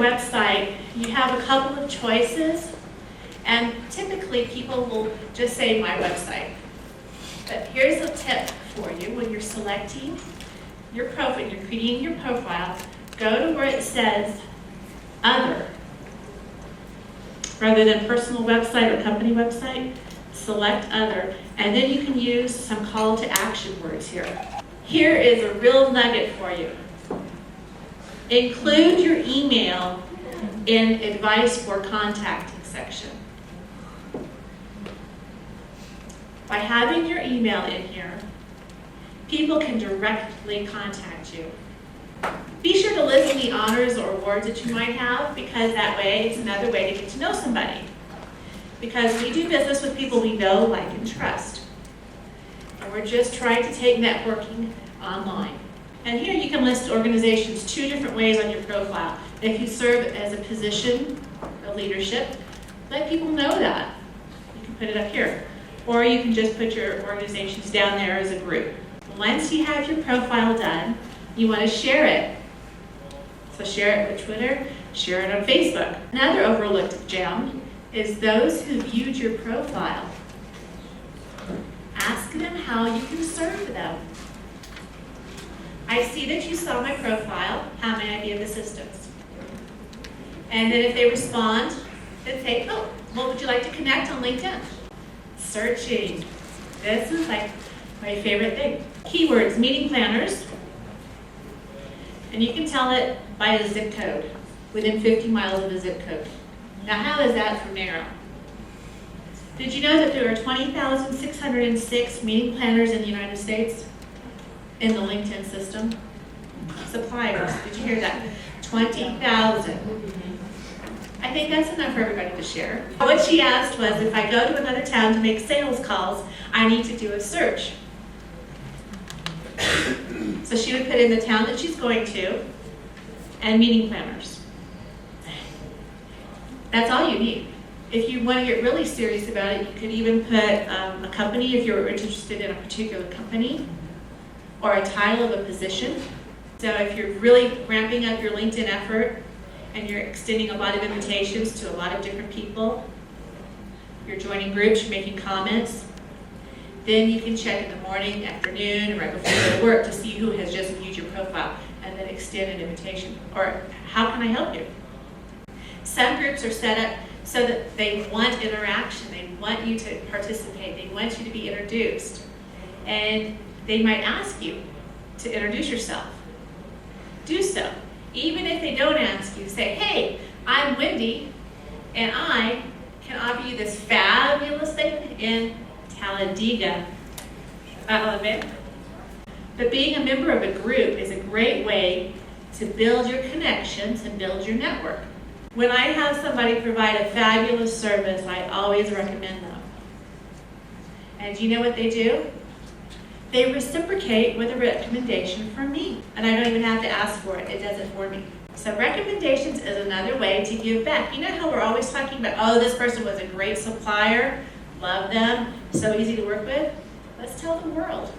website, you have a couple of choices, and typically people will just say my website. But here's a tip for you when you're selecting your profile, you're creating your profile, go to where it says other. Rather than personal website or company website, select other, and then you can use some call to action words here. Here is a real nugget for you. Include your email in advice for contacting section. By having your email in here, people can directly contact you. Be sure to list any honors or awards that you might have, because that way it's another way to get to know somebody. Because we do business with people we know, like, and trust. And we're just trying to take networking online. And here you can list organizations 2 different ways on your profile. If you serve as a position of leadership, let people know that. You can put it up here. Or you can just put your organizations down there as a group. Once you have your profile done, you want to share it. So share it with Twitter, share it on Facebook. Another overlooked gem is those who viewed your profile. Ask them how you can serve them. I see that you saw my profile. How may I be of assistance? And then if they respond, then say, oh, well, would you like to connect on LinkedIn? Searching. This is like my favorite thing. Keywords, meeting planners. And you can tell it by a zip code, within 50 miles of a zip code. Now, how is that for narrow? Did you know that there are 20,606 meeting planners in the United States in the LinkedIn system? Suppliers, did you hear that? 20,000. I think that's enough for everybody to share. What she asked was, if I go to another town to make sales calls, I need to do a search. So she would put in the town that she's going to and meeting planners. That's all you need. If you want to get really serious about it, you could even put a company if you're interested in a particular company, or a title of a position. So if you're really ramping up your LinkedIn effort and you're extending a lot of invitations to a lot of different people, you're joining groups, you're making comments, then you can check in the morning, afternoon, right before you go to work to see who has just viewed your profile, and then extend an invitation. Or, how can I help you? Some groups are set up so that they want interaction, they want you to participate, they want you to be introduced. And they might ask you to introduce yourself. Do so. Even if they don't ask you, say, hey, I'm Wendy, and I can offer you this fabulous thing in Talladega, Alabama. But being a member of a group is a great way to build your connections and build your network. When I have somebody provide a fabulous service, I always recommend them. And do you know what they do? They reciprocate with a recommendation from me. And I don't even have to ask for it. It does it for me. So recommendations is another way to give back. You know how we're always talking about, oh, this person was a great supplier, love them, so easy to work with? Let's tell the world.